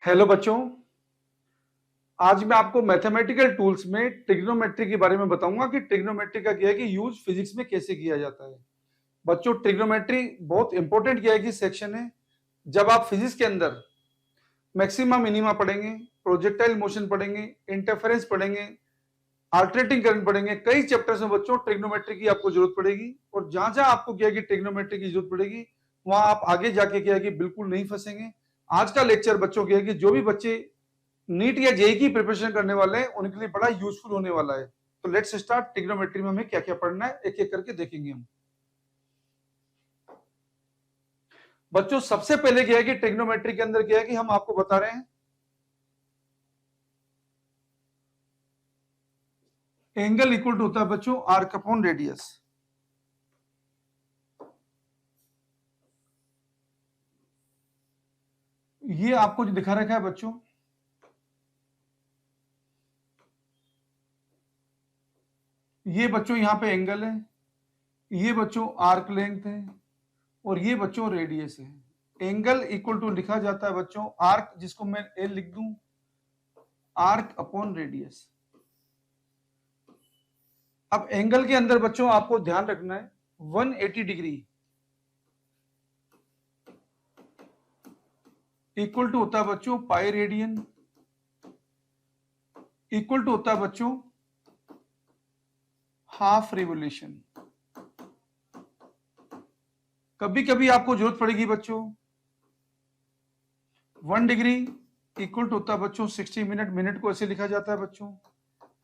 Hello बच्चों। आज मैं आपको मैथमेटिकल टूल्स में ट्रिग्नोमेट्री के बारे में बताऊंगा कि ट्रिग्नोमेट्री का क्या है कि यूज फिजिक्स में कैसे किया जाता है। बच्चों, ट्रिग्नोमेट्री बहुत इंपॉर्टेंट क्या है कि सेक्शन है। जब आप फिजिक्स के अंदर मैक्सिमा मिनिमा पढ़ेंगे, प्रोजेक्टाइल मोशन पढ़ेंगे, इंटरफेरेंस पढ़ेंगे, अल्टरनेटिंग करंट पढ़ेंगे, कई चैप्टर्स में बच्चों ट्रिग्नोमेट्री की आपको जरूरत पड़ेगी। और जहां जहां आपको क्या है कि ट्रिग्नोमेट्री की जरूरत पड़ेगी वहां आप आगे जाके क्या है कि बिल्कुल नहीं फंसेंगे। आज का लेक्चर बच्चों क्या है कि जो भी बच्चे नीट या जेई की प्रिपरेशन करने वाले हैं उनके लिए बड़ा यूजफुल होने वाला है। तो लेट्स स्टार्ट। ट्रिग्नोमेट्री में हमें क्या क्या पढ़ना है एक एक करके देखेंगे हम। बच्चों, सबसे पहले क्या है कि ट्रिग्नोमेट्री के अंदर क्या है कि हम आपको बता रहे हैं एंगल इक्वल टू होता है बच्चों आर्क अपॉन रेडियस। ये आपको जो दिखा रखा है बच्चों, ये बच्चों यहां पे एंगल है, ये बच्चों आर्क लेंथ है और ये बच्चों रेडियस है। एंगल इक्वल टू लिखा जाता है बच्चों आर्क, जिसको मैं एल लिख दूं, आर्क अपॉन रेडियस। अब एंगल के अंदर बच्चों आपको ध्यान रखना है 180 डिग्री इक्वल टू होता है बच्चों पाई रेडियन, इक्वल टू होता है बच्चों हाफ रिवोल्यूशन। कभी कभी आपको जरूरत पड़ेगी बच्चों 1 डिग्री इक्वल टू होता है बच्चों 60 मिनट, मिनट को ऐसे लिखा जाता है बच्चों,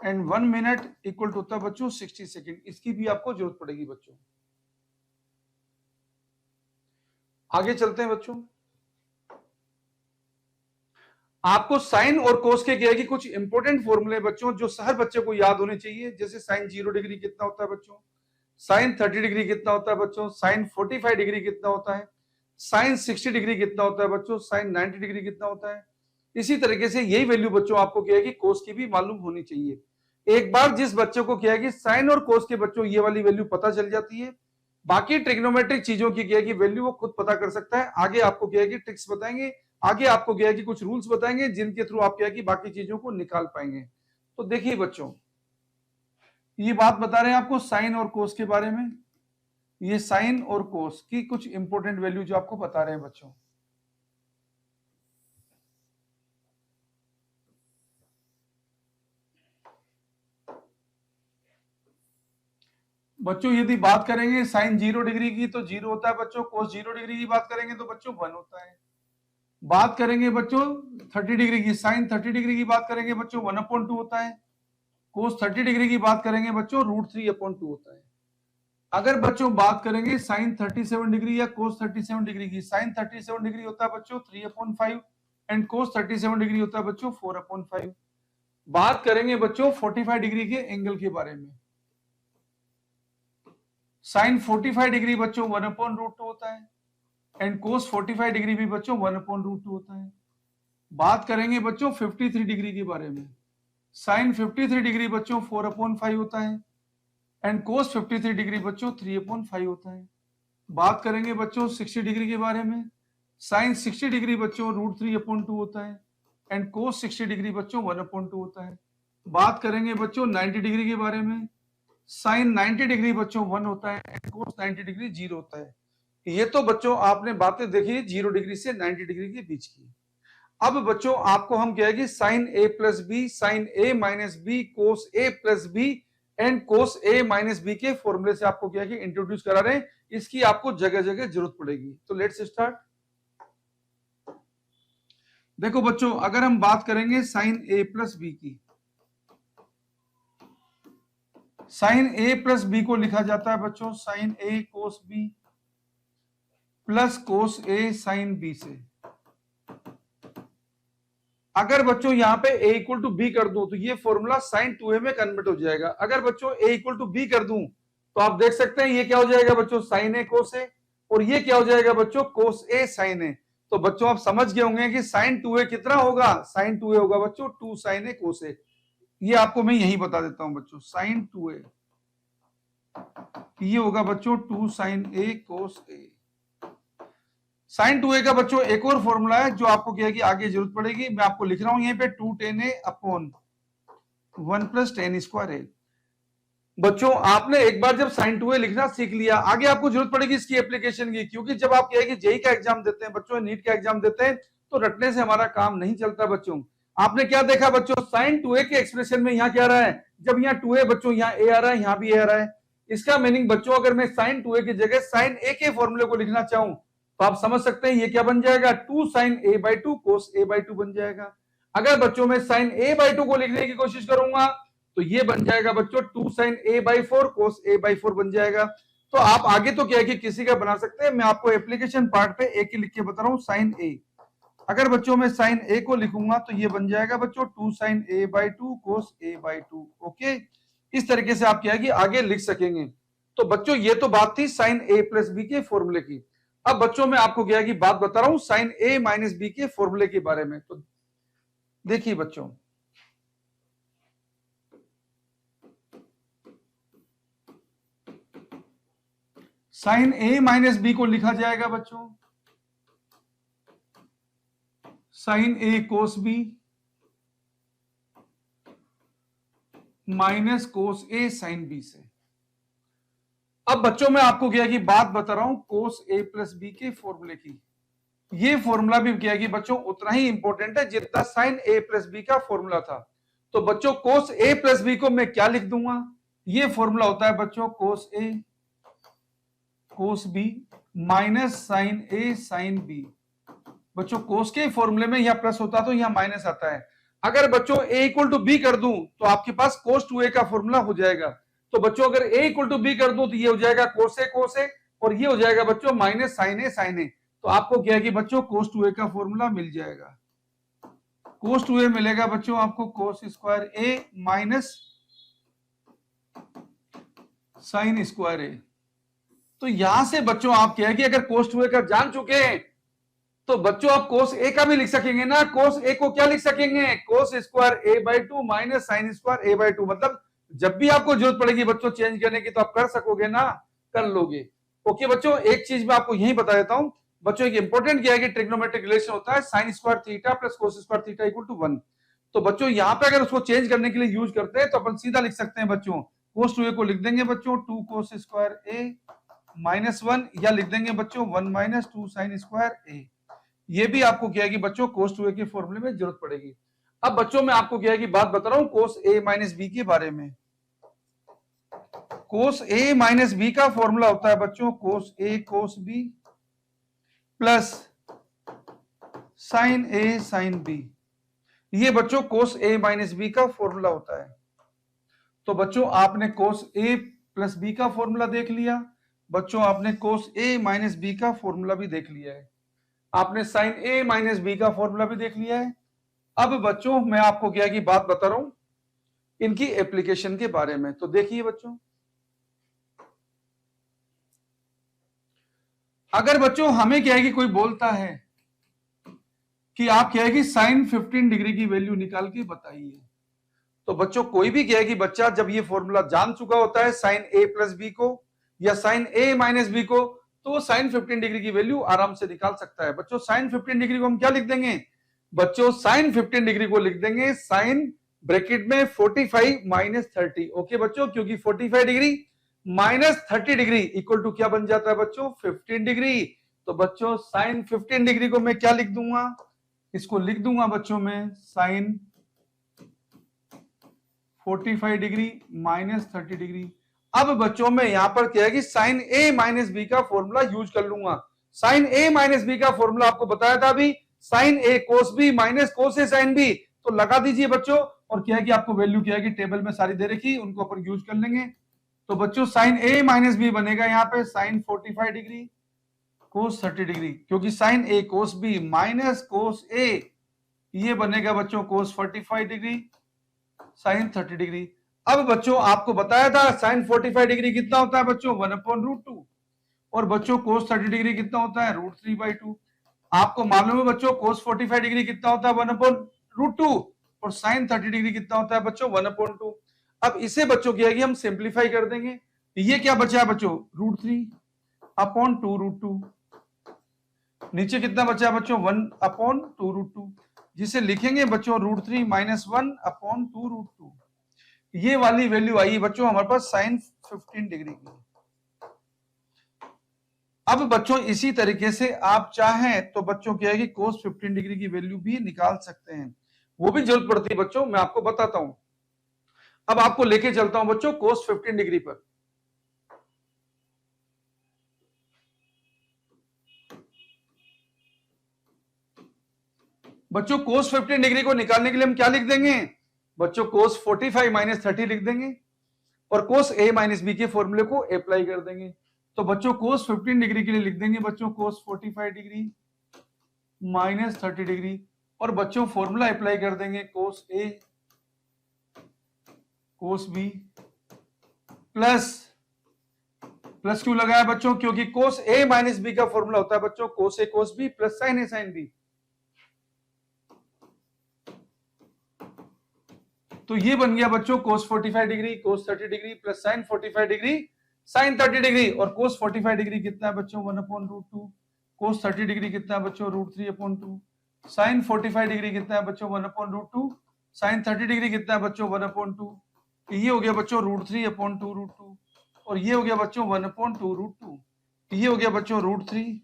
एंड 1 मिनट इक्वल टू होता है बच्चों 60 सेकेंड। इसकी भी आपको जरूरत पड़ेगी बच्चों। आगे चलते हैं बच्चों। आपको साइन और कोस के क्या है कि कुछ इंपॉर्टेंट फॉर्मूले बच्चों जो हर बच्चे को याद होने चाहिए। जैसे साइन 0 डिग्री कितना होता है बच्चों, साइन 30 डिग्री कितना होता है बच्चों, साइन 45 डिग्री कितना होता है, साइन 60 डिग्री कितना होता है बच्चों, साइन 90 डिग्री कितना होता है। इसी तरीके से यही वैल्यू बच्चों आपको क्या है कि कोस की भी मालूम होनी चाहिए। एक बार जिस बच्चे को क्या है कि साइन और कोस के बच्चों ये वाली वैल्यू पता चल जाती है, बाकी ट्रिग्नोमेट्रिक चीजों की क्या है कि वैल्यू वो खुद पता कर सकता है। आगे आपको क्या है कि ट्रिक्स बताएंगे, आगे आपको क्या है कि कुछ रूल्स बताएंगे जिनके थ्रू आप क्या है कि बाकी चीजों को निकाल पाएंगे। तो देखिए बच्चों, ये बात बता रहे हैं आपको साइन और कोस के बारे में। ये साइन और कोस की कुछ इंपॉर्टेंट वैल्यू जो आपको बता रहे हैं बच्चों। बच्चों यदि बात करेंगे साइन 0 डिग्री की तो 0 होता है बच्चों, कोस 0 डिग्री की बात करेंगे तो बच्चों 1 होता है। बात करेंगे बच्चों 30 डिग्री की, साइन 30 डिग्री की बात करेंगे बच्चों 1/2 होता है। कोस 30 डिग्री की बात करेंगे बच्चों √3/2 होता है। अगर बच्चों बात करेंगे साइन 37 डिग्री या कोस 37 डिग्री की, साइन 37 डिग्री होता है बच्चों 3/5 एंड कोस 37 डिग्री होता है बच्चों 4/5। बात करेंगे बच्चों 45 डिग्री के एंगल के बारे में। साइन 45 डिग्री बच्चों 1/√2 होता है एंड कोस 45 डिग्री भी बच्चों 1/√2 होता है। बात करेंगे बच्चों 53 डिग्री के बारे में। साइन 53 डिग्री बच्चों 4/5 होता है एंड कोस 53 डिग्री बच्चों 3/5 होता है। बात करेंगे बच्चों 60 डिग्री के बारे में। साइन 60 डिग्री बच्चों √3/2 होता है एंड कोस 60 डिग्री बच्चों 1/2 होता है। बात करेंगे बच्चों 90 डिग्री के बारे में। साइन 90 डिग्री बच्चों 1 होता है एंड कोस 90 डिग्री 0 होता है। ये तो बच्चों आपने बातें देखी 0 डिग्री से 90 डिग्री के बीच की। अब बच्चों आपको हम क्या है कि sine a plus b, sine a minus b, cos a plus b and cos a minus b के फॉर्मूले से आपको क्या है कि इंट्रोड्यूस करा रहे हैं। इसकी आपको जगह जगह जरूरत पड़ेगी। तो लेट्स स्टार्ट। देखो बच्चों, अगर हम बात करेंगे साइन a प्लस बी की, साइन a प्लस बी को लिखा जाता है बच्चों sine a cos b plus cos a sine b से। अगर बच्चों यहां पे a इक्वल टू बी कर दूं तो ये फॉर्मूला साइन 2a में कन्वर्ट हो जाएगा। अगर बच्चों a इक्वल टू बी कर दूं तो आप देख सकते हैं ये क्या हो जाएगा बच्चों साइन a कोस a, और ये क्या हो जाएगा बच्चों कोस a साइन a। तो बच्चों आप समझ गए होंगे कि साइन 2a कितना होगा, साइन 2a होगा बच्चों 2 साइन a कोस a। ये आपको मैं यही बता देता हूं बच्चों, साइन 2a ये होगा बच्चों 2 sine a cos a। Sine 2a का बच्चों एक और फॉर्मूला है जो आपको क्या है कि आगे जरूरत पड़ेगी, मैं आपको लिख रहा हूं यहीं पे 2 tan a upon 1 plus tan square a। बच्चों आपने एक बार जब साइन 2a लिखना सीख लिया, आगे आपको जरूरत पड़ेगी इसकी एप्लीकेशन की, क्योंकि जब आप क्या है कि जेई का एग्जाम देते हैं बच्चों, नीट का एग्जाम देते हैं, तो रटने से हमारा काम नहीं चलता बच्चों। आपने क्या देखा बच्चों, साइन 2a के एक्सप्रेशन में यहाँ क्या आ रहा है, जब यहाँ 2a बच्चों यहाँ a आ रहा है, यहाँ भी a आ रहा है। इसका मीनिंग बच्चों अगर मैं साइन 2a की जगह साइन a के फॉर्मूले को लिखना चाहूं तो आप समझ सकते हैं ये क्या बन जाएगा, 2 sin a/2 cos a/2 बन जाएगा। अगर बच्चों मैं sin a/2 को लिखने की कोशिश करूंगा तो ये बन जाएगा बच्चों 2 sin a/4 cos a/4 बन जाएगा। तो आप आगे तो क्या है कि किसी का बना सकते हैं, मैं आपको एप्लीकेशन पार्ट पे एक ही लिख के बता रहा हूं sin a। अगर बच्चों मैं sin a को लिखूंगा तो ये बन जाएगा बच्चों 2 sin a/2 cos a/2। Okay, इस तरीके से आप क्या है कि आगे लिख सकेंगे। तो बच्चों ये तो बात थी sin a प्लस बी के फॉर्मूले की। अब बच्चों मैं आपको क्या है कि बात बता रहा हूं sin a माइनस बी के फॉर्मूले के बारे में। तो देखिए बच्चों, साइन a माइनस बी को लिखा जाएगा बच्चों sine a cos b minus cos a sine b से। अब बच्चों मैं आपको क्या की बात बता रहा हूं कोस a प्लस बी के फॉर्मूले की। ये फॉर्मूला भी क्या कि बच्चों उतना ही इंपॉर्टेंट है जितना साइन a प्लस बी का फॉर्मूला था। तो बच्चों कोस a प्लस बी को मैं क्या लिख दूंगा, ये फॉर्मूला होता है बच्चों cos a cos b minus sine a sine b. बच्चों कोस के फॉर्मूले में यह प्लस होता तो यहां माइनस आता है। अगर बच्चों a इक्वल टू बी कर दूं तो आपके पास कोस 2a का फॉर्मूला हो जाएगा। तो बच्चों अगर a इक्वल टू बी कर दूं तो ये हो जाएगा कोस a और ये हो जाएगा बच्चों माइनस साइन a। तो आपको क्या है कि बच्चों कोस 2a का फॉर्मूला मिल जाएगा। कोस 2a मिलेगा बच्चों आपको cos square a minus sine square a। तो यहां से बच्चों आप क्या है कि अगर कोस 2a का जान चुके हैं तो बच्चों आप कोस a का भी लिख सकेंगे ना। कोस a को क्या लिख सकेंगे, cos square a/2 minus sine square a/2। मतलब जब भी आपको जरूरत पड़ेगी बच्चों चेंज करने की तो आप कर सकोगे ना, कर लोगे। ओके बच्चों, एक चीज मैं आपको यही बता देता हूं बच्चों, एक इंपॉर्टेंट क्या है कि ट्रिग्नोमेट्रिक रिलेशन होता है sine square theta plus cos square theta equal to 1। तो बच्चों यहां पे अगर उसको चेंज करने के लिए यूज करते हैं तो अपन सीधा लिख सकते हैं बच्चों कोस 2a को लिख देंगे बच्चों 2 कोस स्क्वायर a माइनस 1, या लिख देंगे बच्चों 1 माइनस 2 साइन स्क्वायर a। ये भी आपको क्या है कि बच्चों कोस 2a के फॉर्मूले में जरूरत पड़ेगी। अब बच्चों मैं आपको क्या है कि बात बता रहा हूं कोस a माइनस बी के बारे में। कोस a माइनस बी का फॉर्मूला होता है बच्चों cos a cos b plus sine a sine b। ये बच्चों कोस a माइनस बी का फॉर्मूला होता है। तो बच्चों आपने कोस a प्लस बी का फॉर्मूला देख लिया, बच्चों आपने कोस a माइनस बी का फॉर्मूला भी देख लिया है, आपने साइन a माइनस बी का फॉर्मूला भी देख लिया है। अब बच्चों मैं आपको क्या की बात बता रहा हूं इनकी एप्लीकेशन के बारे में। तो देखिए बच्चों, अगर बच्चों हमें क्या है कि कोई बोलता है कि आप क्या है कि साइन 15 डिग्री की वैल्यू निकाल के बताइए, तो बच्चों कोई भी क्या है कि बच्चा जब ये फॉर्मूला जान चुका होता है साइन a प्लस बी को या साइन a माइनस बी को, तो वो साइन 15 डिग्री की वैल्यू आराम से निकाल सकता है। बच्चों साइन 15 डिग्री को हम क्या लिख देंगे, बच्चों साइन 15 डिग्री को लिख देंगे साइन ब्रैकेट में 45 माइनस 30। ओके बच्चों, क्योंकि 45 degree minus 30 degree equal to क्या बन जाता है बच्चों 15 डिग्री। तो बच्चों साइन 15 डिग्री को मैं क्या लिख दूंगा, इसको लिख दूंगा बच्चों में साइन 45 डिग्री माइनस 30 डिग्री। अब बच्चों में यहां पर क्या है कि साइन a माइनस बी का फॉर्मूला यूज कर लूंगा। साइन a माइनस बी का फॉर्मूला आपको बताया था अभी, sine a cos b minus cos a sine b। तो लगा दीजिए बच्चों, और क्या है कि आपको वैल्यू क्या है कि टेबल में सारी दे रखी, उनको अपन यूज कर लेंगे। तो बच्चों साइन a माइनस बी बनेगा यहाँ पे साइन 45 डिग्री कोस 30 डिग्री, क्योंकि sine a cos b minus cos a ये बनेगा बच्चों कोस 45 डिग्री साइन 30 डिग्री। अब बच्चों आपको बताया था साइन 45 डिग्री कितना होता है बच्चों 1/√2, और बच्चों कोस 30 डिग्री कितना होता है √3/2। आपको मालूम है बच्चों कोस 45 डिग्री कितना होता है 1/√2, और साइन 30 डिग्री कितना होता है बच्चों 1/2। अब इसे बच्चों क्या है कि हम सिंप्लीफाई कर देंगे। ये क्या बचा है बच्चों √3/2√2। नीचे कितना बचा बच्चों 1/2√2, जिसे लिखेंगे बच्चों √3 - 1/2√2। ये वाली वैल्यू आई है बच्चों हमारे पास sin 15 डिग्री की। अब बच्चों इसी तरीके से आप चाहें तो बच्चों क्या है कि cos 15 डिग्री की वैल्यू भी निकाल सकते हैं, वो भी जरूरत पड़ती है बच्चों, मैं आपको बताता हूं। अब आपको लेके चलता हूं बच्चों cos 15 डिग्री पर। बच्चों cos 15 डिग्री को निकालने के लिए हम क्या लिख देंगे बच्चों, cos 45 - 30 लिख देंगे और cos a - b के फॉर्मूले को अप्लाई कर देंगे। तो बच्चों cos 15 डिग्री के लिए लिख देंगे बच्चों cos 45 डिग्री - 30 डिग्री, और बच्चों फॉर्मूला अप्लाई कर देंगे cos a cos b plus plus क्यों लगाया बच्चों, क्योंकि cos a - b का फॉर्मूला होता है बच्चों cos a cos b plus sin a sin b। तो ये बन गया बच्चों cos 45 degree cos 30 degree plus sin 45 degree sin 30 degree, और cos 45 डिग्री कितना है बच्चों 1/√2, cos 30 डिग्री कितना है बच्चों √3/2, sin 45 डिग्री कितना है बच्चों 1/√2, sin 30 डिग्री कितना है बच्चों 1/2। ये हो गया बच्चों √3/2√2, और ये हो गया बच्चों 1/2√2, ये हो गया बच्चों √3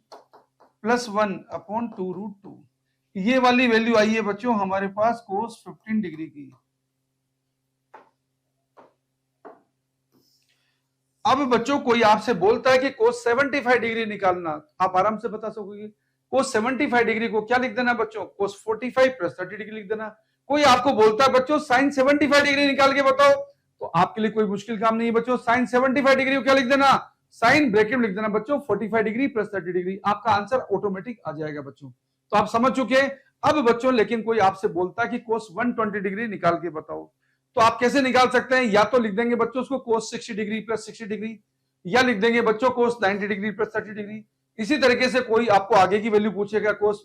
प्लस 1/2√2। ये वाली वैल्यू आई है बच्चों हमारे पास cos 15 डिग्री की। अब बच्चों कोई आपसे बोलता है कि cos 75 डिग्री निकालना, आप आराम से बता सकोगे cos 75 डिग्री को क्या लिख देना बच्चों cos 45 प्लस 30 डिग्री लिख देना। कोई आपको बोलता है बच्चों sin 75 डिग्री निकाल के बताओ, तो आपके लिए कोई मुश्किल काम नहीं है बच्चों, sin 75 डिग्री को क्या लिख देना, sin ब्रैकेट में लिख देना बच्चों 45 डिग्री प्लस 30 डिग्री, आपका आंसर ऑटोमेटिक आ जाएगा बच्चों। तो आप समझ चुके हैं। अब बच्चों लेकिन कोई आपसे बोलता है कि cos 120 डिग्री निकाल के बताओ, तो आप कैसे निकाल सकते हैं, या तो लिख देंगे बच्चों उसको cos 60 डिग्री प्लस 60 डिग्री, या लिख देंगे बच्चों cos 90 डिग्री प्लस 30 डिग्री। इसी तरीके से कोई आपको आगे की वैल्यू पूछेगा cos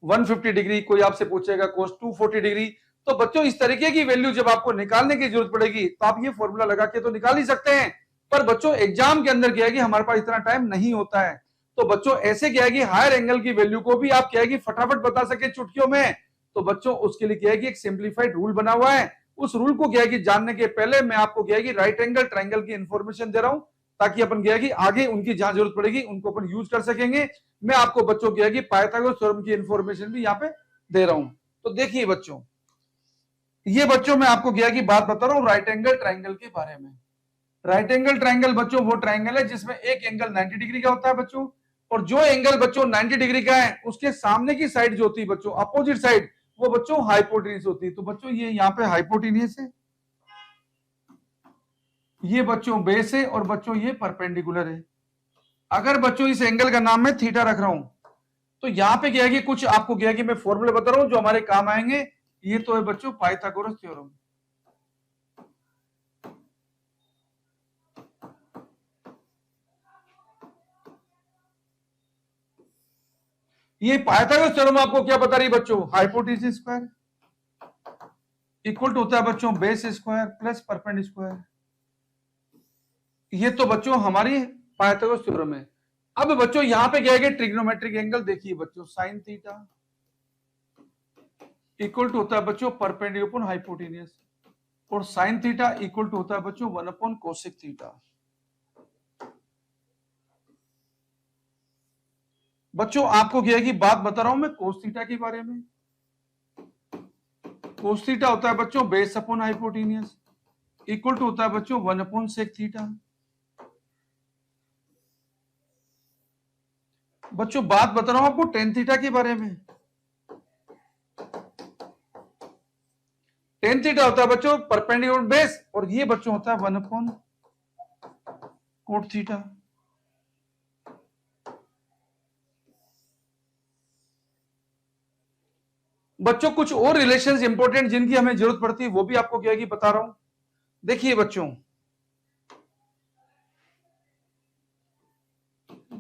150 डिग्री, कोई आपसे पूछेगा cos 240 डिग्री। तो बच्चों इस तरीके की वैल्यू जब आपको निकालने की जरूरत पड़ेगी तो आप ये फॉर्मूला लगा के तो निकाल ही सकते हैं, पर बच्चों एग्जाम के अंदर क्या है कि हमारे पास इतना टाइम नहीं होता है। तो बच्चों ऐसे क्या है कि हायर एंगल की वैल्यू को भी आप क्या है कि फटाफट बता सके चुटकियों में, तो बच्चों उसके लिए क्या है कि एक सिंप्लीफाइड रूल बना हुआ है। उस रूल को क्या है कि जानने के पहले मैं आपको क्या है कि राइट एंगल ट्रायंगल की इंफॉर्मेशन दे रहा हूं, ताकि अपन क्या है कि आगे उनकी जहां जरूरत पड़ेगी उनको अपन यूज कर सकेंगे। मैं आपको बच्चों क्या है कि पाइथागोरस थ्योरम की इंफॉर्मेशन भी यहाँ पे दे रहा हूं। तो देखिए बच्चों, ये बच्चों मैं आपको क्या है कि बात बता रहा हूं राइट एंगल ट्रायंगल के बारे में। राइट एंगल ट्रायंगल बच्चों वो ट्रायंगल है जिसमें एक एंगल 90 डिग्री का होता है बच्चों, और जो एंगल बच्चों 90 डिग्री का है उसके सामने की साइड जो होती है बच्चों अपोजिट साइड, वो बच्चों हाइपोटेन्यूस होती है। तो बच्चों ये यहाँ पे हाइपोटेन्यूस है, ये बच्चों बेस है, और बच्चों ये परपेंडिकुलर है। अगर बच्चों इस एंगल का नाम मैं थीटा रख रहा हूं, तो यहां पे क्या है कि कुछ आपको क्या है कि मैं फॉर्मूले बता रहा हूं जो हमारे काम आएंगे। ये तो है बच्चों पाइथागोरस थ्योरम। ये पाइथागोरस थ्योरम आपको क्या बता रही है बच्चों, हाइपोटेन्यूस स्क्वायर इक्वल टू होता है बच्चों base square plus perpendicular square. ये तो बच्चों हमारी पाइथागोरस थ्योरम है। अब बच्चों यहां पे क्या है ट्रिग्नोमेट्रिक एंगल देखिए बच्चों साइन थीटा इक्वल टू होता है बच्चों परपेंडिकुलर अपॉन हाइपोटेन्यूस, और साइन थीटा इक्वल टू होता है बच्चों 1 कोसेक थीटा। बच्चों आपको क्या है कि बात बता रहा हूं मैं कोस थीटा के बारे में। कोस थीटा होता है बच्चों base upon hypotenuse equal to होता है बच्चों 1 सेक थीटा। बच्चों बात बता रहा हूं आपको टेन थीटा के बारे में। टेन थीटा होता है बच्चों परपेंडिकुलर बेस, और ये बच्चों होता है 1 कोट थीटा। बच्चों कुछ और रिलेशंस इंपॉर्टेंट जिनकी हमें जरूरत पड़ती है वो भी आपको क्या है कि बता रहा हूं। देखिए बच्चों,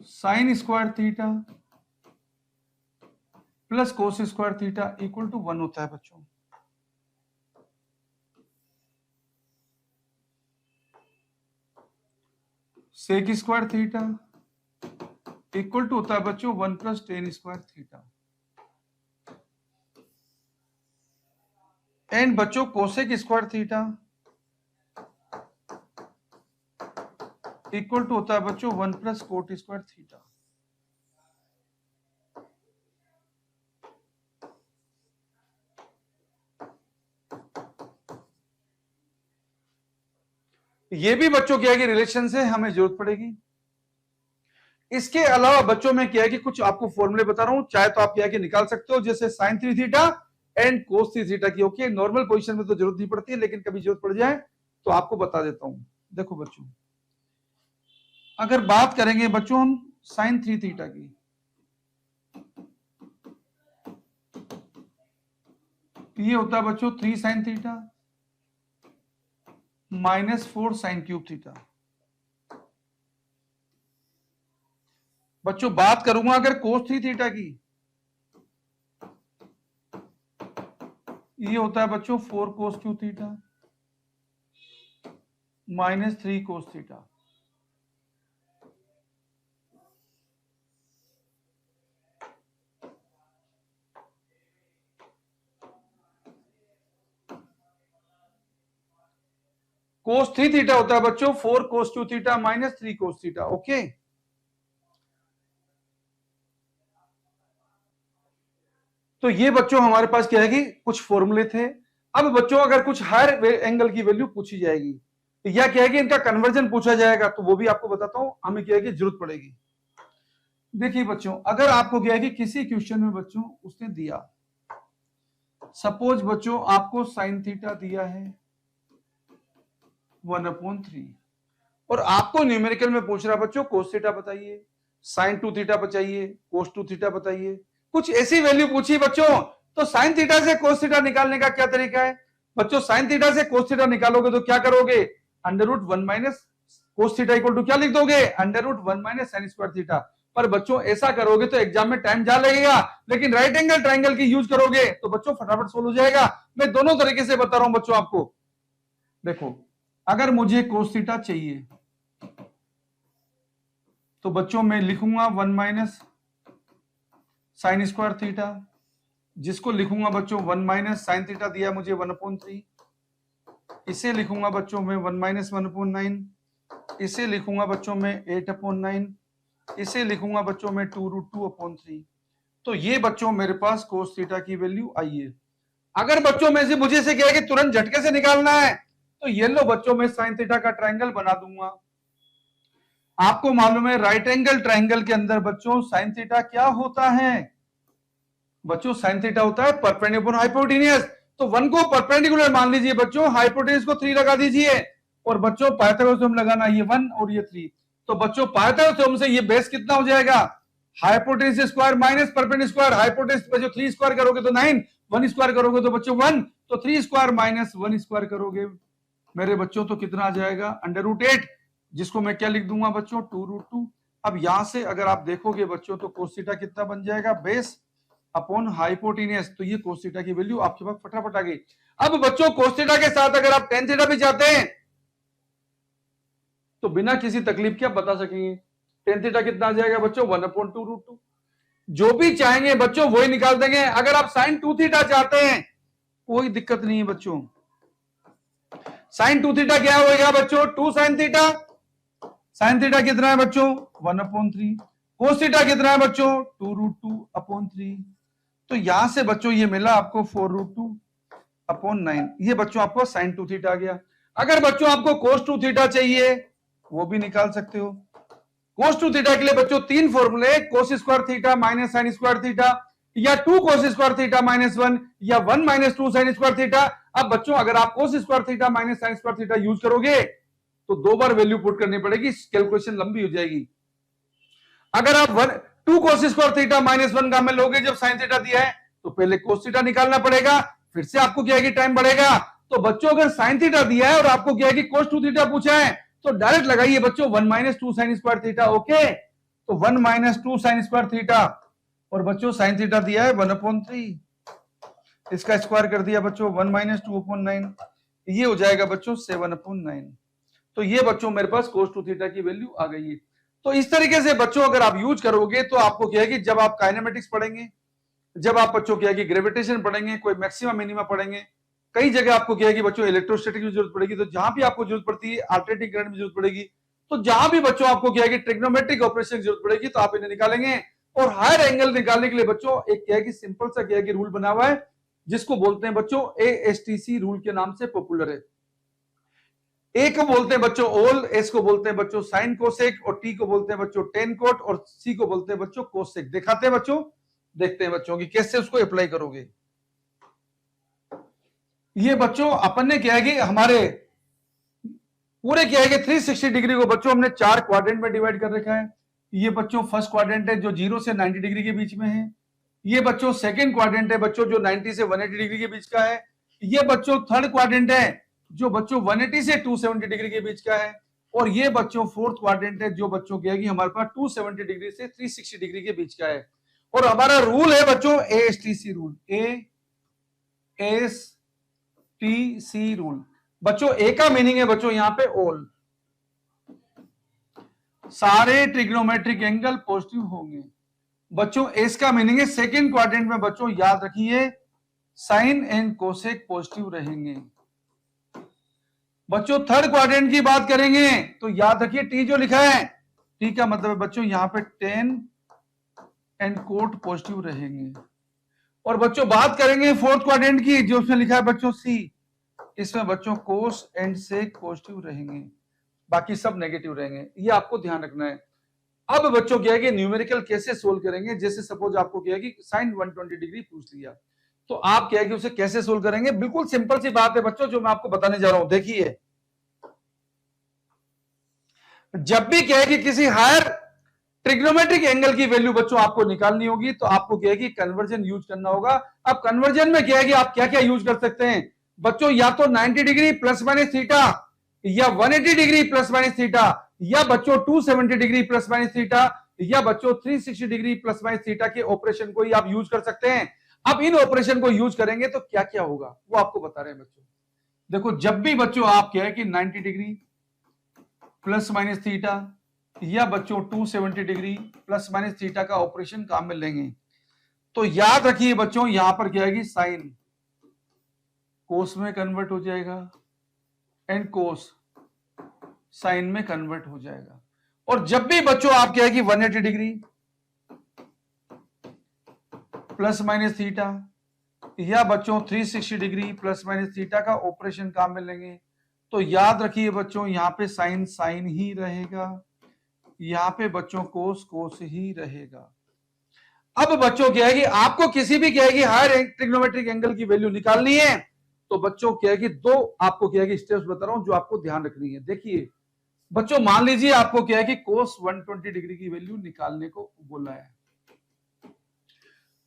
sine square theta plus cos square theta equal to 1 होता है बच्चों। Sec square theta equal to होता है बच्चों 1 plus tan square theta. And बच्चों cosec square theta equal to होता है बच्चों 1 प्लस कोट स्क्वायर थीटा। ये भी बच्चों क्या है कि रिलेशन से हमें जरूरत पड़ेगी। इसके अलावा बच्चों में क्या है कि कुछ आपको फॉर्मूले बता रहा हूं, चाहे तो आप क्या है कि निकाल सकते हो, जैसे sine 3 theta and cos 3 theta की। ओके, नॉर्मल पोजीशन में तो जरूरत नहीं पड़ती है, लेकिन कभी जरूरत पड़ जाए तो आपको बता देता हूं। देखो बच्चों, अगर बात करेंगे बच्चों हम साइन 3 थीटा की, ये होता है बच्चों 3 sine theta minus 4 sine cube theta. बच्चों बात करूंगा अगर कोस 3 थीटा की, ये होता है बच्चों 4 cos cube theta minus 3 cos theta. Cos 3 theta होता है बच्चों 4 cos cube theta minus 3 cos theta. Okay, तो ये बच्चों हमारे पास क्या है कि कुछ फॉर्मूले थे। अब बच्चों अगर कुछ हायर एंगल की वैल्यू पूछी जाएगी या क्या है कि इनका कन्वर्जन पूछा जाएगा, तो वो भी आपको बताता हूं, हमें क्या है कि जरूरत पड़ेगी। देखिए बच्चों, अगर आपको क्या है कि किसी क्वेश्चन में बच्चों उसने दिया, सपोज बच्चों आपको साइन थीटा दिया है 1/3 और आपको न्यूमेरिकल में पूछ रहा है बच्चों कोस थीटा बताइए, साइन 2 थीटा बताइए, कोस 2 थीटा बताइए, कुछ ऐसी वैल्यू पूछी बच्चों, तो साइन थीटा से कोस थीटा निकालने का क्या तरीका है बच्चों? साइन थीटा से कोस थीटा निकालोगे तो क्या करोगे? √1 minus cos theta equal to क्या लिख दोगे? √1 माइनस साइन स्क्वायर थीटा। पर बच्चों ऐसा करोगे तो एग्जाम में टाइम ज्यादा लगेगा, लेकिन राइट एंगल ट्राइंगल की यूज करोगे तो बच्चों फटाफट सोल्व हो जाएगा। मैं दोनों तरीके से बता रहा हूं बच्चों आपको। देखो, अगर मुझे कोस थीटा चाहिए तो बच्चों मैं लिखूंगा 1 माइनस साइन स्क्वायर थीटा, जिसको लिखूंगा बच्चों 1 माइनस साइन थीटा दिया मुझे 1/3, इसे लिखूंगा बच्चों में 1 माइनस 1/9, इसे लिखूंगा बच्चों में 8/9, इसे लिखूंगा बच्चों में 2√2/3। तो ये बच्चों मेरे पास कोस थीटा की वैल्यू आई है। अगर बच्चों में से मुझे से क्या है कि तुरंत झटके से निकालना है, तो ये लो बच्चों में साइन थीटा का ट्रायंगल बना दूंगा। आपको मालूम है राइट एंगल ट्रायंगल के अंदर बच्चों साइन थीटा क्या होता है? बच्चों साइन थीटा होता है परपेंडिकुलर हाइपोटेन्यूज। तो 1 को परपेंडिकुलर मान लीजिए बच्चों, हाइपोटेन्यूज को 3 लगा दीजिए, और बच्चों पाइथागोरस थ्योरम लगाना, ये 1 और ये 3। तो बच्चों पाइथागोरस थ्योरम से ये बेस कितना हो जाएगा? Hypotenuse square minus perpendicular square. Hypotenuse बच्चों 3 स्क्वायर करोगे तो 9, 1 स्क्वायर करोगे तो बच्चों 1, तो 3 स्क्वायर माइनस 1 स्क्वायर करोगे मेरे बच्चों तो कितना आ जाएगा? √8, जिसको मैं क्या लिख दूंगा बच्चों? 2√2। अब यहां से अगर आप देखोगे बच्चों तो कोस थीटा कितना बन जाएगा? Base upon hypotenuse. तो ये कोस थीटा की वैल्यू आपके पास फटाफट आ गई। अब बच्चों कोस थीटा के साथ अगर आप टेन थीटा भी चाहते हैं तो बिना किसी तकलीफ के आप बता सकेंगे। टेन थीटा कितना आ जाएगा बच्चों? 1/2√2। जो भी चाहेंगे बच्चों वही निकाल देंगे। अगर आप साइन 2 थीटा चाहते हैं कोई दिक्कत नहीं है बच्चों। साइन 2 थीटा क्या होगा बच्चों? 2 साइन थीटा। साइन थीटा कितना है बच्चों? 1/3। कोस थीटा कितना है बच्चों? 2√2/3। तो यहां से बच्चों ये मिला आपको 4√2/9। ये बच्चों आपको साइन 2 थीटा आ गया। अगर बच्चों आपको कोस 2 थीटा चाहिए वो भी निकाल सकते हो। कोस 2 थीटा के लिए बच्चों 3 फॉर्मूले, कोस square theta minus sign square theta, या 2 कोस स्क्वायर थीटा माइनस 1, या 1 माइनस 2 साइन स्क्वायर थीटा। अब बच्चों अगर आप कोस square theta minus sign square theta use करोगे तो 2 बार वैल्यू पुट करनी पड़ेगी, कैलकुलेशन लंबी हो जाएगी। अगर आप 2 कोस स्क्वायर थीटा माइनस 1 का में लोगे जब साइन थीटा दिया है तो पहले कोस थीटा निकालना पड़ेगा, फिर से आपको क्या है कि टाइम बढ़ेगा। तो बच्चों अगर साइन थीटा दिया है और आपको क्या है कि कोस 2 थीटा पूछा है तो डायरेक्ट लगाइए बच्चों 1 minus 2 sign square theta. Okay, तो 1 माइनस 2 साइन स्क्वायर थीटा, और बच्चों साइन थीटा दिया है 1/3, इसका स्क्वायर कर दिया बच्चों 1 माइनस 2/9, ये हो जाएगा बच्चों 7/9। तो ये बच्चों मेरे पास कोस 2 थीटा की वैल्यू आ गई है। तो इस तरीके से बच्चों अगर आप यूज करोगे तो आपको क्या है कि जब आप काइनेमेटिक्स पढ़ेंगे, जब आप बच्चों क्या है कि ग्रेविटेशन पढ़ेंगे, कोई मैक्सिमा मिनिमा पढ़ेंगे, कई जगह आपको क्या है कि बच्चों इलेक्ट्रोस्टैटिक की जरूरत पड़ेगी, तो जहां भी आपको जरूरत पड़ती है अल्टरनेटिंग करंट की जरूरत पड़ेगी, तो जहां भी बच्चों आपको क्या है कि ट्रिग्नोमेट्रिक ऑपरेशन की जरूरत पड़ेगी तो आप इन्हें निकालेंगे। और हायर एंगल निकालने के लिए बच्चों एक क्या है कि सिंपल सा क्या है कि रूल बना हुआ है, जिसको बोलते हैं बच्चों एएसटीसी रूल के नाम से पॉपुलर है। ए को बोलते हैं बच्चों ओल, एस को बोलते हैं बच्चों साइन कोसेक, और टी को बोलते हैं बच्चों टेन कोट, और सी को बोलते हैं बच्चों कोसेक। दिखाते हैं बच्चों, देखते हैं बच्चों की कैसे उसको अप्लाई करोगे। ये बच्चों अपन ने क्या है कि हमारे पूरे क्या है कि 360 डिग्री को बच्चों हमने 4 क्वाड्रेंट में डिवाइड कर रखा है। ये बच्चों फर्स्ट क्वाड्रेंट है जो 0 से 90 डिग्री के बीच में है। ये बच्चों सेकंड क्वाड्रेंट है बच्चों जो 90 से 180 डिग्री के बीच का है। ये बच्चों थर्ड क्वाड्रेंट है जो बच्चों 180 से 270 डिग्री के बीच का है। और ये बच्चों फोर्थ क्वाड्रेंट है जो बच्चों क्या है कि हमारे पास 270 डिग्री से 360 डिग्री के बीच का है। और हमारा रूल है बच्चों एएसटीसी रूल, एएसटीसी रूल। बच्चों ए का मीनिंग है बच्चों यहां पे ऑल, सारे ट्रिग्नोमेट्रिक एंगल पॉजिटिव होंगे। बच्चों एस का मीनिंग है सेकंड क्वाड्रेंट में बच्चों याद रखिए साइन एंड कोसेक पॉजिटिव रहेंगे। बच्चों थर्ड क्वाड्रेंट की बात करेंगे तो याद रखिए टी जो लिखा है, टी का मतलब है बच्चों यहां पे टेन एंड कोट पॉजिटिव रहेंगे। और बच्चों बात करेंगे फोर्थ क्वाड्रेंट की जो उसमें लिखा है बच्चों सी, इसमें बच्चों कोस एंड सेक पॉजिटिव रहेंगे, बाकी सब नेगेटिव रहेंगे। ये आपको ध्यान रखना है। अब बच्चों क्या है कि न्यूमेरिकल कैसे सोल्व करेंगे, जैसे सपोज आपको क्या है कि साइन 120 डिग्री पूछ लिया तो आप क्या है कि उसे कैसे सोल्व करेंगे। बिल्कुल सिंपल सी बात है बच्चों जो मैं आपको बताने जा रहा हूं। देखिए जब भी क्या है कि किसी हायर ट्रिग्नोमेट्रिक एंगल की वैल्यू बच्चों आपको निकालनी होगी तो आपको क्या है कि कन्वर्जन यूज करना होगा। अब कन्वर्जन में क्या है कि आप क्या क्या यूज कर सकते हैं बच्चों, या तो 90 डिग्री प्लस माइनस थीटा, या 180 डिग्री प्लस माइनस थीटा, या बच्चों 270 डिग्री प्लस माइनस थीटा, या बच्चों 360 डिग्री प्लस माइनस थीटा के ऑपरेशन को ही आप यूज कर सकते हैं। अब इन ऑपरेशन को यूज करेंगे तो क्या क्या होगा वो आपको बता रहे हैं बच्चों। देखो जब भी बच्चों आप क्या है कि 90 डिग्री प्लस माइनस थीटा या बच्चों 270 डिग्री प्लस माइनस थीटा का ऑपरेशन काम में लेंगे तो याद रखिए बच्चों यहां पर क्या है साइन कोस में कन्वर्ट हो जाएगा एंड कोस साइन में कन्वर्ट हो जाएगा। और जब भी बच्चों आप क्या है कि 180 डिग्री प्लस माइनस थीटा या बच्चों 360 डिग्री प्लस माइनस थीटा का ऑपरेशन काम में लेंगे तो याद रखिए बच्चों यहां पे साइन साइन ही रहेगा, यहां पे बच्चों कोस कोस ही रहेगा। अब बच्चों क्या है कि आपको किसी भी क्या है कि हायर ट्रिग्नोमेट्रिक एंगल की वैल्यू निकालनी है तो बच्चों क्या है कि दो आपको क्या है कि स्टेप्स बता रहा हूं जो आपको ध्यान रखनी है। देखिए बच्चों मान लीजिए आपको क्या है कि कोस 120 डिग्री की वैल्यू निकालने को बोला है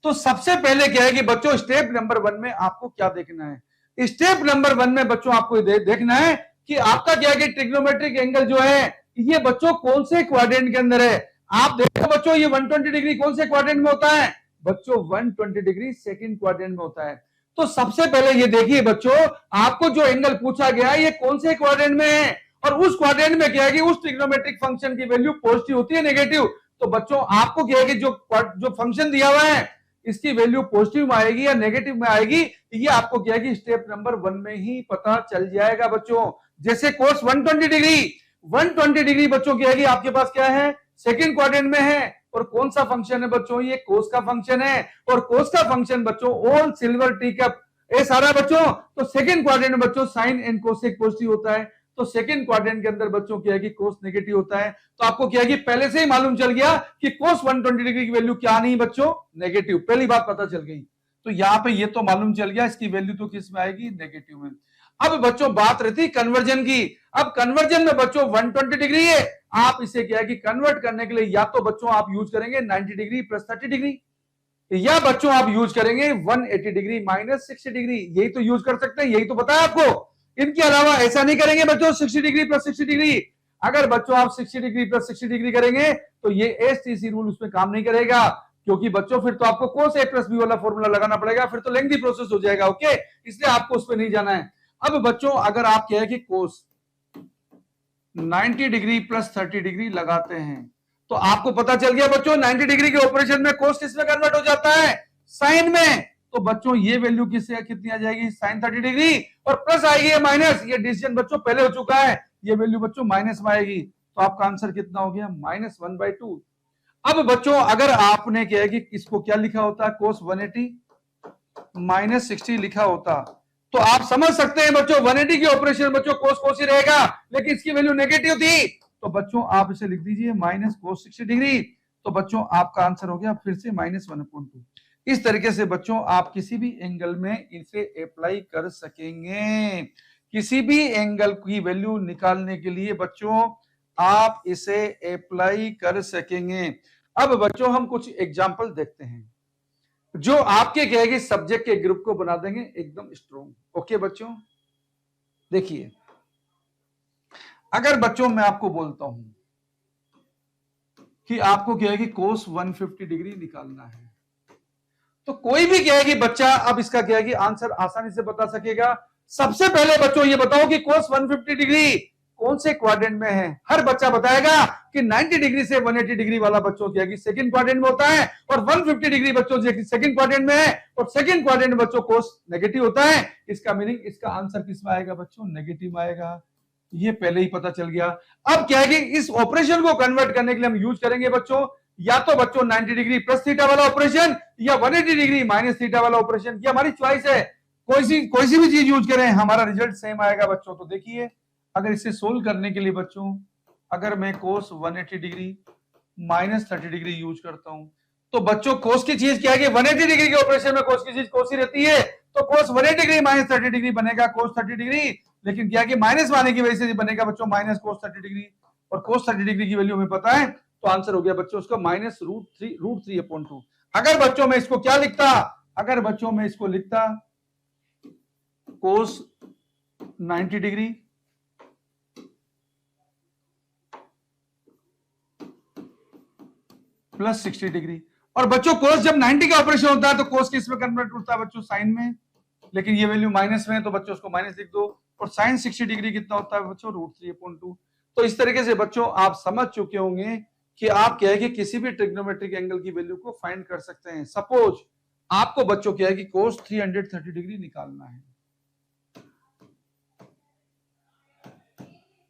तो सबसे पहले क्या है कि बच्चों स्टेप नंबर 1 में आपको क्या देखना है। स्टेप नंबर 1 में बच्चों आपको देखना है कि आपका क्या है कि ट्रिग्नोमेट्रिक एंगल जो है ये बच्चों कौन से क्वाड्रेंट के अंदर है। आप देखो बच्चों ये 120 डिग्री कौन से क्वाड्रेंट में होता है बच्चों, 120 डिग्री सेकंड क्वाड्रेंट में होता है। तो सबसे पहले ये देखिए बच्चों आपको जो एंगल पूछा गया है ये कौन से क्वाड्रेंट में है और उस क्वाड्रेंट में क्या है कि उस ट्रिग्नोमेट्रिक फंक्शन की वैल्यू पॉजिटिव होती है नेगेटिव। तो बच्चों आपको क्या है कि जो फंक्शन दिया हुआ है इसकी वैल्यू पॉजिटिव में आएगी या नेगेटिव में आएगी ये आपको क्या है कि स्टेप नंबर 1 में ही पता चल जाएगा बच्चों। जैसे कोस 120 डिग्री बच्चों क्या है कि आपके पास क्या है सेकंड क्वाड्रेंट में है और कौन सा फंक्शन है बच्चों, ये कोस का फंक्शन है और कोस का फंक्शन बच्चों ऑल सिल्वर टी कप ए सारा बच्चों। तो सेकंड क्वाड्रेंट में बच्चों साइन एंड कोसेक पॉजिटिव होता है तो सेकंड क्वाड्रेंट के अंदर बच्चों क्या है कि कोस नेगेटिव होता है। तो आपको क्या है कि पहले से ही मालूम चल गया कि कोस 120 डिग्री की वैल्यू क्या नहीं बच्चों, नेगेटिव। पहली बात पता चल गई। तो यहां पे ये तो मालूम चल गया इसकी वैल्यू तो किस में आएगी, नेगेटिव में। अब बच्चों बात रहती कन्वर्जन की। अब कन्वर्जन में बच्चों 120 डिग्री है, आप इसे क्या है कि कन्वर्ट करने के लिए या तो बच्चों आप यूज करेंगे 90 डिग्री प्लस 30 डिग्री या बच्चों आप यूज करेंगे 180 डिग्री माइनस 60 डिग्री। यही तो यूज कर सकते हैं, यही तो बताया आपको। इनके अलावा ऐसा नहीं करेंगे बच्चों 60 डिग्री प्लस 60 डिग्री। अगर बच्चों आप 60 डिग्री प्लस 60 डिग्री करेंगे तो ये एसटीसी रूल उसमें काम नहीं करेगा क्योंकि बच्चों फिर तो आपको कोस ए प्लस बी वाला फॉर्मूला लगाना पड़ेगा, फिर तो लेंथी प्रोसेस हो जाएगा। ओके, इसलिए आपको उस पर नहीं जाना है। अब बच्चों अगर आप क्या है कि कोस 90 डिग्री प्लस 30 डिग्री लगाते हैं तो आपको पता चल गया बच्चों 90 डिग्री के ऑपरेशन में कोस किस में कन्वर्ट हो जाता है, साइन में। तो बच्चों ये वैल्यू किससे कितनी आ जाएगी, साइन 30 डिग्री, और प्लस आएगी माइनस, ये डिसीजन बच्चों पहले हो चुका है, ये वैल्यू बच्चों माइनस में आएगी। तो आपका आंसर कितना हो गया, -1/2। अब बच्चों अगर आपने क्या है कि इसको क्या लिखा होता है, कोस 180 -60 लिखा होता, तो आप समझ सकते हैं बच्चों 180 के ऑपरेशन बच्चों कोस कोस ही रहेगा, लेकिन इसकी वैल्यू नेगेटिव थी, तो बच्चों आप इसे लिख दीजिए माइनस कोस 60 डिग्री। तो बच्चों आपका आंसर हो गया फिर से -1/2। इस तरीके से बच्चों आप किसी भी एंगल में इसे अप्लाई कर सकेंगे। किसी भी एंगल की वैल्यू निकालने के लिए बच्चों आप इसे अप्लाई कर सकेंगे। अब बच्चों हम कुछ एग्जांपल देखते हैं जो आपके कहेगी सब्जेक्ट के ग्रुप को बना देंगे एकदम स्ट्रॉन्ग। ओके बच्चों, देखिए अगर बच्चों मैं आपको बोलता हूं कि आपको क्या है कि कोस 150 डिग्री निकालना है, तो कोई भी कहेगी बच्चा अब इसका क्या है कि आंसर आसानी से बता सकेगा। सबसे पहले बच्चों ये बताओ कि कोस 150 डिग्री कौन से क्वाड्रेंट में है। हर बच्चा बताएगा कि 90 डिग्री से 180 डिग्री वाला बच्चों क्या है कि सेकंड क्वाड्रेंट में होता है, और 150 डिग्री बच्चों सेकंड क्वाड्रेंट में है, और सेकंड क्वाड्रेंट बच्चों कोस नेगेटिव होता है। इसका मीनिंग इसका आंसर किस में आएगा बच्चों, नेगेटिव में आएगा। ये पहले ही पता चल गया। अब क्या है कि इस ऑपरेशन को कन्वर्ट करने के लिए हम यूज करेंगे बच्चों या तो बच्चों 90 डिग्री प्लस थीटा वाला ऑपरेशन या 180 डिग्री माइनस थीटा वाला ऑपरेशन, ये हमारी चॉइस है। कोई सी भी चीज यूज करें हमारा रिजल्ट सेम आएगा बच्चों। तो देखिए अगर इसे सोल्व करने के लिए बच्चों अगर मैं कोस 180 डिग्री माइनस 30 डिग्री यूज करता हूं, तो बच्चों कोस की चीज क्या है कि 180 डिग्री के ऑपरेशन में कोस की चीज कोस ही रहती है, तो कोस 180 डिग्री माइनस 30 डिग्री बनेगा कोस 30 डिग्री। लेकिन क्या कि माइनस माने की वजह से बनेगा बच्चों माइनस कोस 30 डिग्री, और कोस 30 डिग्री की वैल्यू हमें पता है, तो आंसर हो गया बच्चों उसका -√3/2। अगर बच्चों में इसको क्या लिखता, अगर बच्चों में इसको लिखता कोस 90 डिग्री प्लस 60 डिग्री, और बच्चों कोस जब 90 का ऑपरेशन होता है तो कोस किस में कन्वर्ट होता है बच्चों, साइन में, लेकिन ये वैल्यू माइनस में है तो बच्चों उसको माइनस लिख दो। और साइन 60 डिग्री कितना होता है बच्चों, √3/2। तो इस तरीके से बच्चों आप समझ चुके होंगे कि आप क्या है कि किसी भी ट्रिग्नोमेट्रिक एंगल की वैल्यू को फाइंड कर सकते हैं। सपोज आपको बच्चों क्या है कि कोस 330 डिग्री निकालना है,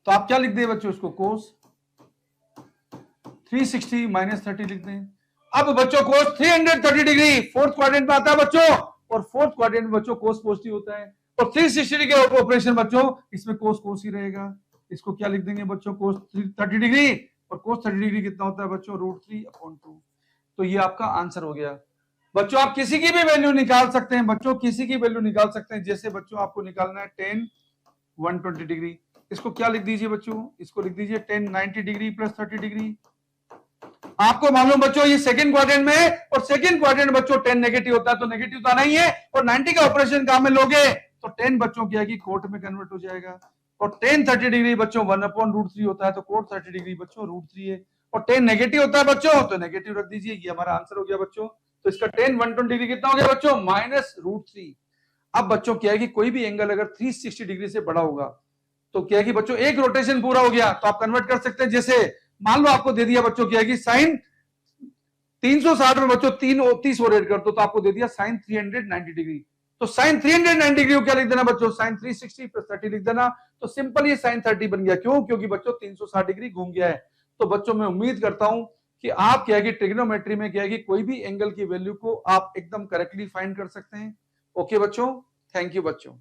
तो आप क्या लिख दें बच्चों, इसको कोस 360 माइनस 30 लिख दें। अब बच्चों कोस 330 डिग्री फोर्थ क्वाड्रेंट में आता है बच्चों, और फोर्थ क्वाड्रेंट में बच्चों कोस पॉजिटिव होता है, और 360 डिग्री का ऑपरेशन बच्चों इसमें कोस कोस ही रहेगा। इसको क्या लिख देंगे बच्चों, कोस 30 डिग्री, और कोस 30 डिग्री कितना होता है बच्चों, √3/2। तो ये आपका आंसर हो गया। बच्चों आप किसी की भी वैल्यू निकाल सकते हैं बच्चों, किसी की वैल्यू निकाल सकते हैं। जैसे बच्चों आपको निकालना है 10 120 डिग्री, इसको क्या लिख दीजिए बच्चों, इसको लिख दीजिए 10 90 डिग्री प्लस 30 डिग्री। आपको मालूम बच्चों ये सेकंड क्वाड्रेंट में है, और सेकंड क्वाड्रेंट बच्चों 10 नेगेटिव होता है, तो नेगेटिव तो आना ही है, और 90 का ऑपरेशन काम में लोगे तो 10 बच्चों क्या है कि कोट में कन्वर्ट हो जाएगा, और 10 30 डिग्री बच्चों 1/√3 होता है, तो कोट 30 डिग्री बच्चों √3 है, और 10 नेगेटिव होता है बच्चों तो नेगेटिव रख दीजिए। ये हमारा आंसर हो गया बच्चों। तो इसका 10 120 डिग्री कितना हो गया बच्चों, -√3। अब बच्चों क्या है कि कोई भी एंगल अगर 360 डिग्री से बड़ा होगा तो क्या है कि बच्चों एक रोटेशन पूरा हो गया, तो आप कन्वर्ट कर सकते हैं। जैसे मान लो आपको दे दिया बच्चों क्या है कि साइन 360 में बच्चों 30 और ऐड कर दो, तो आपको दे दिया साइन 390 डिग्री। तो साइन 390 डिग्री को क्या लिख देना बच्चों, साइन 360 प्लस 30 लिख देना। तो सिंपल ये साइन 30 बन गया। क्यों, क्योंकि बच्चों 360 डिग्री घूम गया है। तो बच्चों मैं उम्मीद करता हूं कि आप क्या है कि ट्रिग्नोमेट्री में क्या है कि कोई भी एंगल की वैल्यू को आप एकदम करेक्टली फाइंड कर सकते हैं। ओके बच्चों, थैंक यू बच्चों।